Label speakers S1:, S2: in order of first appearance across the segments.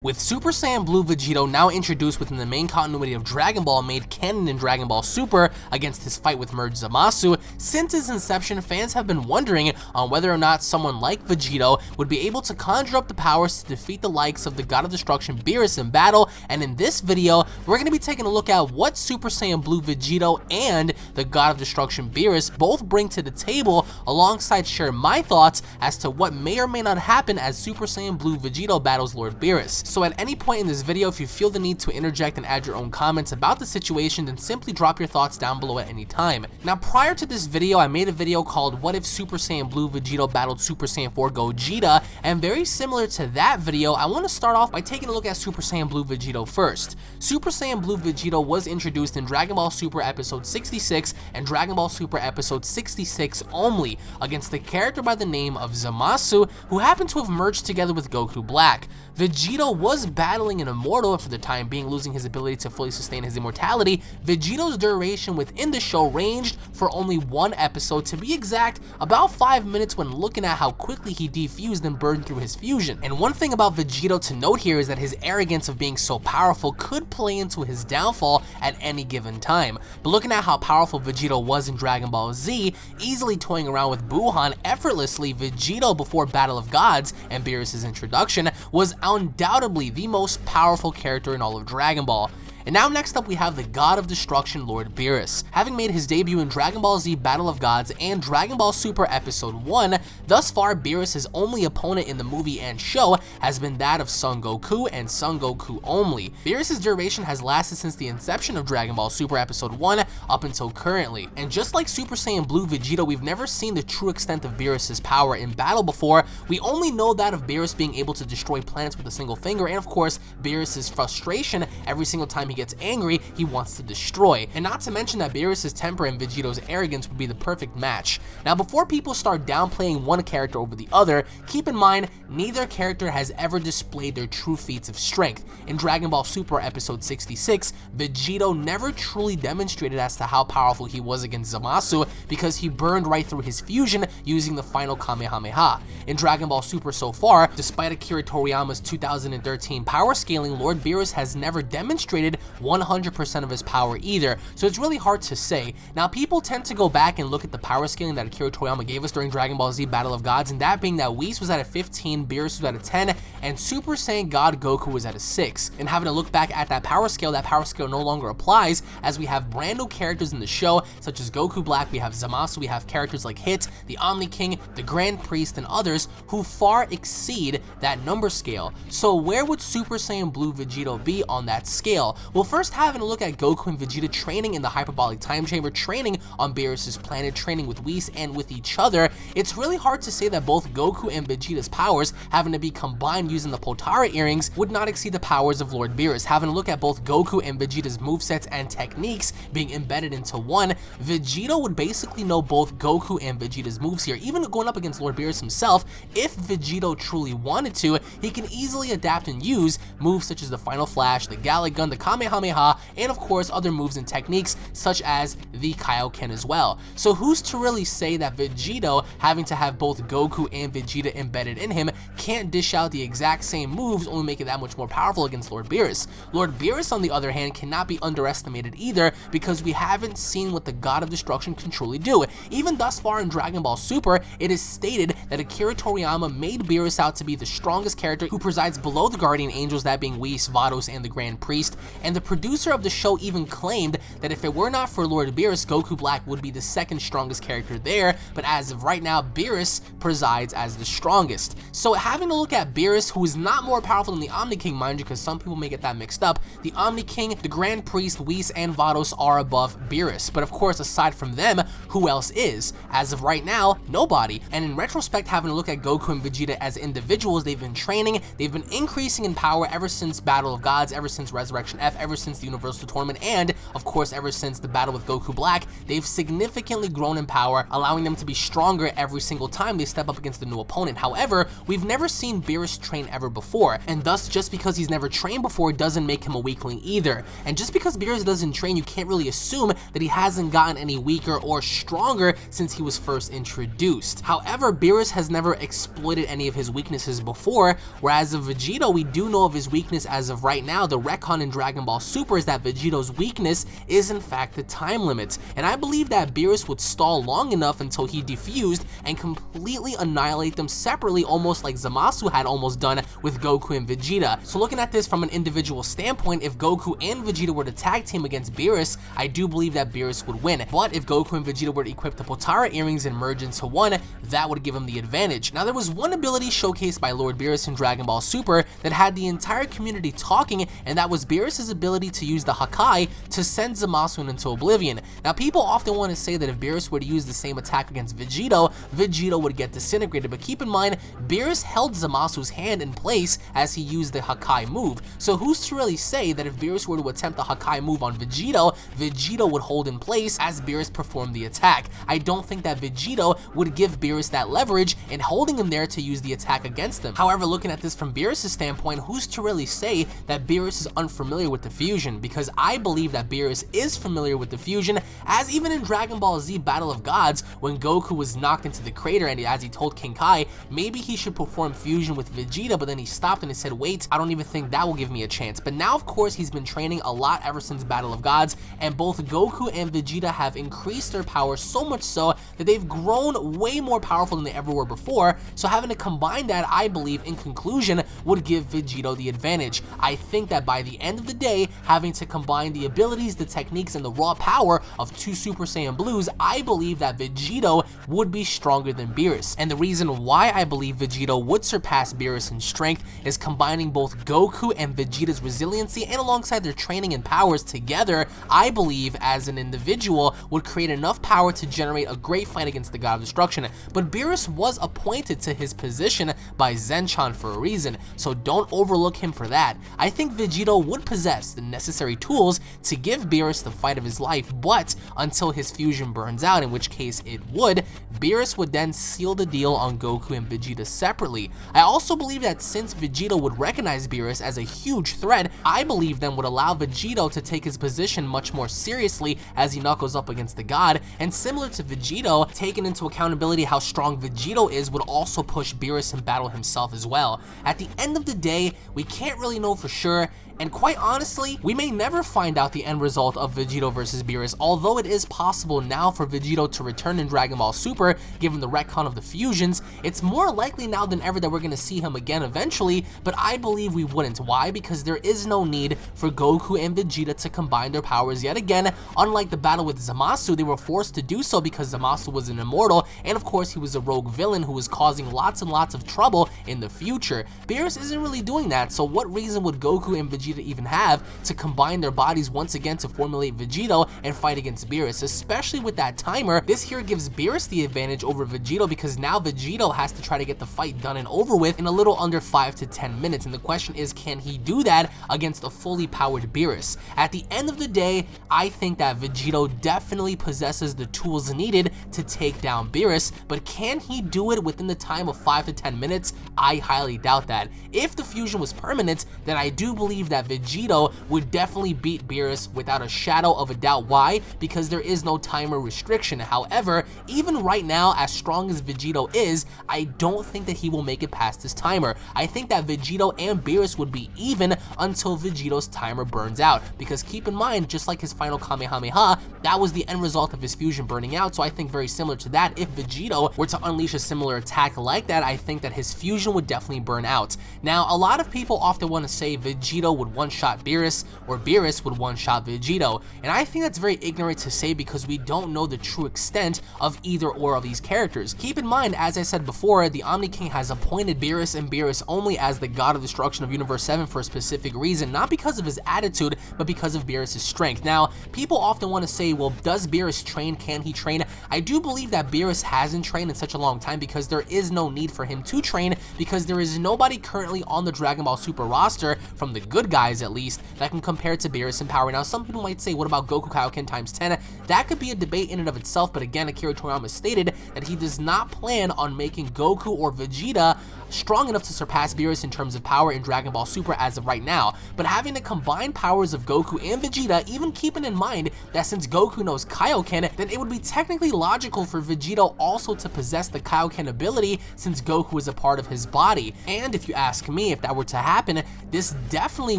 S1: With Super Saiyan Blue Vegito now introduced within the main continuity of Dragon Ball made canon in Dragon Ball Super against his fight with merged Zamasu, since its inception fans have been wondering on whether or not someone like Vegito would be able to conjure up the powers to defeat the likes of the God of Destruction Beerus in battle, and in this video we're going to be taking a look at what Super Saiyan Blue Vegito and the God of Destruction Beerus both bring to the table, alongside share my thoughts as to what may or may not happen as Super Saiyan Blue Vegito battles Lord Beerus. So at any point in this video, if you feel the need to interject and add your own comments about the situation, then simply drop your thoughts down below at any time. Now, prior to this video, I made a video called What If Super Saiyan Blue Vegito Battled Super Saiyan 4 Gogeta, and very similar to that video, I want to start off by taking a look at Super Saiyan Blue Vegito first. Super Saiyan Blue Vegito was introduced in Dragon Ball Super Episode 66 and Dragon Ball Super Episode 66 only, against the character by the name of Zamasu, who happened to have merged together with Goku Black. Vegito was battling an immortal, and for the time being losing his ability to fully sustain his immortality. Vegito's duration within the show ranged for only one episode, to be exact, about 5 minutes when looking at how quickly he defused and burned through his fusion. And one thing about Vegito to note here is that his arrogance of being so powerful could play into his downfall at any given time. But looking at how powerful Vegito was in Dragon Ball Z, easily toying around with Gohan effortlessly, Vegito before Battle of Gods and Beerus' introduction was undoubtedly the most powerful character in all of Dragon Ball. And now next up we have the God of Destruction, Lord Beerus. Having made his debut in Dragon Ball Z Battle of Gods and Dragon Ball Super Episode 1, thus far Beerus' only opponent in the movie and show has been that of Son Goku and Son Goku only. Beerus' duration has lasted since the inception of Dragon Ball Super Episode 1 up until currently. And just like Super Saiyan Blue Vegito, we've never seen the true extent of Beerus' power in battle before. We only know that of Beerus being able to destroy planets with a single finger, and of course Beerus' frustration every single time he gets angry, he wants to destroy. And not to mention that Beerus' temper and Vegito's arrogance would be the perfect match. Now, before people start downplaying one character over the other, keep in mind neither character has ever displayed their true feats of strength. In Dragon Ball Super Episode 66, Vegito never truly demonstrated as to how powerful he was against Zamasu, because he burned right through his fusion using the final Kamehameha. In Dragon Ball Super so far, despite Akira Toriyama's 2013 power scaling, Lord Beerus has never demonstrated 100% of his power either, so it's really hard to say. Now, people tend to go back and look at the power scaling that Akira Toriyama gave us during Dragon Ball Z Battle of Gods, and that being that Whis was at a 15, Beerus was at a 10, and Super Saiyan God Goku was at a 6. And having to look back at that power scale no longer applies, as we have brand new characters in the show, such as Goku Black, we have Zamasu, we have characters like Hit, the Omni King, the Grand Priest, and others who far exceed that number scale. So where would Super Saiyan Blue Vegito be on that scale? Well, first having a look at Goku and Vegeta training in the Hyperbolic Time Chamber, training on Beerus' planet, training with Whis and with each other, it's really hard to say that both Goku and Vegeta's powers, having to be combined using the Potara earrings, would not exceed the powers of Lord Beerus. Having a look at both Goku and Vegeta's movesets and techniques being embedded into one, Vegito would basically know both Goku and Vegeta's moves here. Even going up against Lord Beerus himself, if Vegito truly wanted to, he can easily adapt and use moves such as the Final Flash, the Gallic Gun, the Kamehameha, and of course other moves and techniques such as the Kaioken as well. So who's to really say that Vegito, having to have both Goku and Vegeta embedded in him, can't dish out the exact same moves, only make it that much more powerful against Lord Beerus? Lord Beerus, on the other hand, cannot be underestimated either, because we haven't seen what the God of Destruction can truly do. Even thus far in Dragon Ball Super, it is stated that Akira Toriyama made Beerus out to be the strongest character who presides below the Guardian Angels, that being Whis, Vados, and the Grand Priest, and the producer of the show even claimed that if it were not for Lord Beerus, Goku Black would be the second strongest character there, but as of right now, Beerus presides as the strongest. So having to look at Beerus, who is not more powerful than the Omni King, mind you, because some people may get that mixed up, the Omni King, the Grand Priest, Whis, and Vados are above Beerus, but of course, aside from them, who else is? As of right now, nobody. And in retrospect, having to look at Goku and Vegeta as individuals, they've been training, they've been increasing in power ever since Battle of Gods, ever since Resurrection F, ever since the Universal Tournament, and of course ever since the battle with Goku Black, they've significantly grown in power, allowing them to be stronger every single time they step up against a new opponent. However, we've never seen Beerus train ever before, and thus just because he's never trained before doesn't make him a weakling either. And just because Beerus doesn't train, you can't really assume that he hasn't gotten any weaker or stronger since he was first introduced. However, Beerus has never exploited any of his weaknesses before, whereas of Vegito, we do know of his weakness as of right now. The retcon in Dragon Ball Super is that Vegito's weakness is in fact the time limit, and I believe that Beerus would stall long enough until he defused and completely annihilate them separately, almost like Zamasu had almost done with Goku and Vegeta. So looking at this from an individual standpoint, if Goku and Vegeta were to tag team against Beerus, I do believe that Beerus would win. But if Goku and Vegeta were to equip the Potara earrings and merge into one, that would give him the advantage. Now, there was one ability showcased by Lord Beerus in Dragon Ball Super that had the entire community talking, and that was Beerus' ability to use the Hakai to send Zamasu into oblivion. Now, people often want to say that if Beerus were to use the same attack against Vegito, Vegito would get disintegrated, but keep in mind, Beerus held Zamasu's hand in place as he used the Hakai move. So who's to really say that if Beerus were to attempt the Hakai move on Vegito, Vegito would hold in place as Beerus performed the attack? I don't think that Vegito would give Beerus that leverage in holding him there to use the attack against him. However, looking at this from Beerus' standpoint, who's to really say that Beerus is unfamiliar with the fusion? Because I believe that Beerus is familiar with the fusion, as even in Dragon Ball Z Battle of Gods, when Goku was knocked into the crater and as he told King Kai, maybe he should perform fusion with Vegeta, but then he stopped and he said, wait, I don't even think that will give me a chance. But now, of course, he's been training a lot ever since Battle of Gods, and both Goku and Vegeta have increased their power so much so that they've grown way more powerful than they ever were before. So having to combine that, I believe, in conclusion, would give Vegito the advantage. I think that by the end of the day, having to combine the abilities, the techniques, and the raw power of two Super Saiyan Blues, I believe that Vegito would be stronger than Beerus. And the reason why I believe Vegito would surpass Beerus in strength is combining both Goku and Vegeta's resiliency and alongside their training and powers together, I believe as an individual would create enough power to generate a great fight against the God of Destruction. But Beerus was appointed to his position by Zenchan for a reason, so don't overlook him for that. I think Vegito would possess the necessary tools to give Beerus the fight of his life, but until his fusion burns out, in which case it would, Beerus would then seal the deal on Goku and Vegeta separately. I also believe that since Vegito would recognize Beerus as a huge threat, I believe then would allow Vegito to take his position much more seriously as he knuckles up against the god, and similar to Vegito, taking into accountability how strong Vegito is would also push Beerus in battle himself as well. At the end of the day, we can't really know for sure, and quite honestly, we may never find out the end result of Vegito versus Beerus, although it is possible now for Vegito to return in Dragon Ball Super, given the retcon of the fusions. It's more likely now than ever that we're going to see him again eventually, but I believe we wouldn't. Why? Because there is no need for Goku and Vegeta to combine their powers yet again. Unlike the battle with Zamasu, they were forced to do so because Zamasu was an immortal, and of course he was a rogue villain who was causing lots and lots of trouble in the future. Beerus isn't really doing that, so what reason would Goku and Vegeta even have to combine their bodies once again to formulate Vegito and fight against Beerus? Especially with that timer, this here gives Beerus the advantage over Vegito because now Vegito has to try to get the fight done and over with in a little under 5 to 10 minutes, and the question is, can he do that against a fully powered Beerus? At the end of the day, I think that Vegito definitely possesses the tools needed to take down Beerus, but can he do it within the time of 5 to 10 minutes? I highly doubt that. If the fusion was permanent, then I do believe that Vegito would definitely beat Beerus without a shadow of a doubt. Why? Because there is no timer restriction. However, even right now, as strong as Vegito is, I don't think that he will make it past his timer. I think that Vegito and Beerus would be even until Vegito's timer burns out, because keep in mind, just like his final Kamehameha, that was the end result of his fusion burning out. So I think very similar to that, if Vegito were to unleash a similar attack like that, I think that his fusion would definitely burn out. Now, a lot of people often want to say Vegito would one-shot Beerus, or Beerus would one-shot Vegito, and I think that's very ignorant to say because we don't know the true extent of either or of these characters. Keep in mind, as I said before, the Omni King has appointed Beerus and Beerus only as the God of Destruction of Universe 7 for a specific reason, not because of his attitude, but because of Beerus' strength. Now, people often want to say, well, does Beerus train? Can he train? I do believe that Beerus hasn't trained in such a long time because there is no need for him to train, because there is nobody currently on the Dragon Ball Super roster, from the good guys at least, that can compare to Beerus in power. Now, some people might might say, what about Goku Kaioken times 10? That could be a debate in and of itself, but again, Akira Toriyama stated that he does not plan on making Goku or Vegeta strong enough to surpass Beerus in terms of power in Dragon Ball Super as of right now, but having the combined powers of Goku and Vegeta, even keeping in mind that since Goku knows Kaioken, then it would be technically logical for Vegeta also to possess the Kaioken ability since Goku is a part of his body. And if you ask me, if that were to happen, this definitely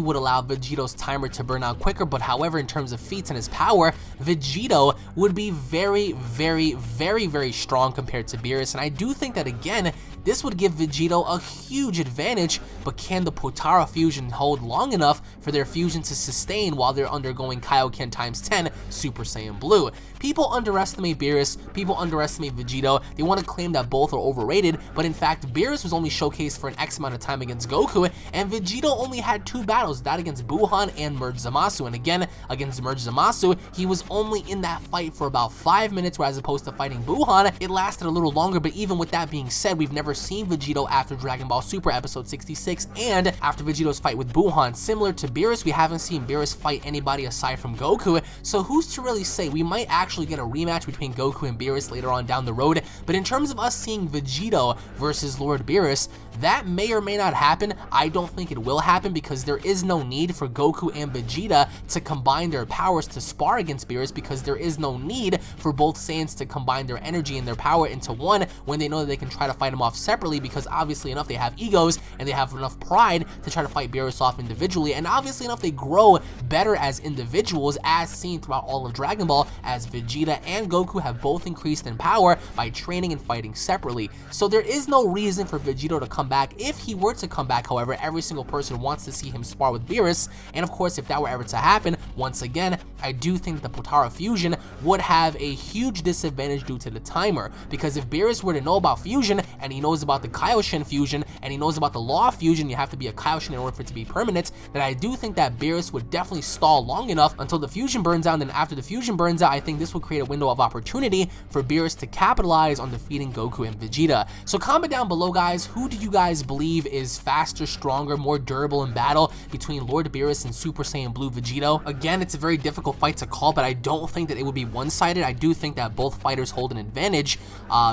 S1: would allow Vegito's timer to burn out quicker, but however, in terms of feats and his power, Vegito would be very, very, very, very strong compared to Beerus, and I do think that, again, this would give Vegito a huge advantage, but can the Potara fusion hold long enough for their fusion to sustain while they're undergoing Kaioken times 10 Super Saiyan Blue? People underestimate Beerus, people underestimate Vegito, they want to claim that both are overrated, but in fact, Beerus was only showcased for an X amount of time against Goku, and Vegito only had 2 battles, that against Buhan and Merge Zamasu, and again, against Merge Zamasu, he was only in that fight for about 5 minutes, whereas opposed to fighting Buhan, it lasted a little longer, but even with that being said, we've never seen Vegito after Dragon Ball Super episode 66 and after Vegito's fight with Buhan. Similar to Beerus, we haven't seen Beerus fight anybody aside from Goku, so who's to really say? We might actually get a rematch between Goku and Beerus later on down the road, but in terms of us seeing Vegito versus Lord Beerus, that may or may not happen. I don't think it will happen because there is no need for Goku and Vegeta to combine their powers to spar against Beerus, because there is no need for both Saiyans to combine their energy and their power into one when they know that they can try to fight him off separately, because obviously enough they have egos and they have enough pride to try to fight Beerus off individually, and obviously enough they grow better as individuals, as seen throughout all of Dragon Ball, as Vegeta and Goku have both increased in power by training and fighting separately. So there is no reason for Vegito to come back. If he were to come back, however, every single person wants to see him spar with Beerus, and of course if that were ever to happen, once again, I do think the Potara fusion would have a huge disadvantage due to the timer, because if Beerus were to know about fusion, and he knows about the Kaioshin fusion, and he knows about the law of fusion, you have to be a Kaioshin in order for it to be permanent, then I do think that Beerus would definitely stall long enough until the fusion burns out, and then after the fusion burns out, I think this will create a window of opportunity for Beerus to capitalize on defeating Goku and Vegeta. So comment down below, guys, who do you guys believe is faster, stronger, more durable in battle between Lord Beerus and Super Saiyan Blue Vegito? Again, it's a very difficult fight to call, but I don't think that it would be one-sided. I do think that both fighters hold an advantage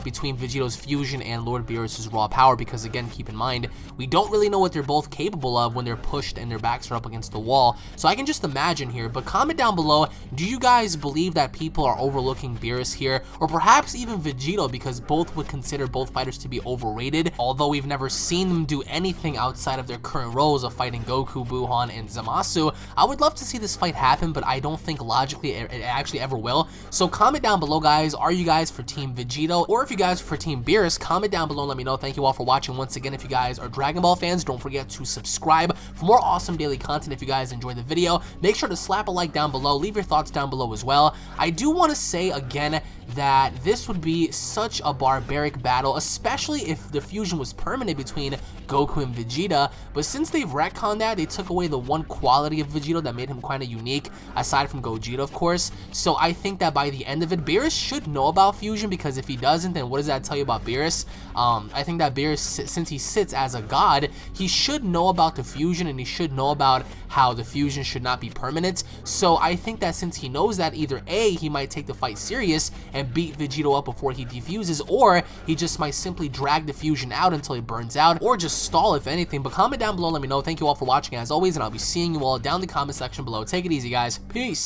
S1: between Vegito's fusion and Lord Beerus's raw power, because again, keep in mind, we don't really know what they're both capable of when they're pushed and their backs are up against the wall. So I can just imagine here, but comment down below, do you guys believe that people are overlooking Beerus here, or perhaps even Vegito, because both would consider both fighters to be overrated, although we've never seen them do anything outside of their current roles of fighting Goku, Buhan, and Zamasu. I would love to see this fight happen, but I don't think logically it actually ever will. So comment down below, guys, are you guys for Team Vegito, or if you guys are for Team Beerus? Comment down below and let me know. Thank you all for watching. Once again, if you guys are Dragon Ball fans, don't forget to subscribe for more awesome daily content. If you guys enjoyed the video, make sure to slap a like down below, leave your thoughts down below as well. I do want to say again that this would be such a barbaric battle, especially if the fusion was permanent between Goku and Vegeta, but since they've retconned that, they took away the one quality of Vegito that made him kind of unique, aside from Gogeta, of course. So I think that by the end of it, Beerus should know about fusion, because if he doesn't, then what does that tell you about Beerus? I think that Beerus, since he sits as a god, he should know about the fusion, and he should know about how the fusion should not be permanent. So I think that since he knows that, either A, he might take the fight serious and beat Vegito up before he defuses, or he just might simply drag the fusion out until it burns out, or just stall if anything. But comment down below, let me know. Thank you all for watching as always, and I'll be seeing you all down in the comment section below. Take it easy, guys. Peace.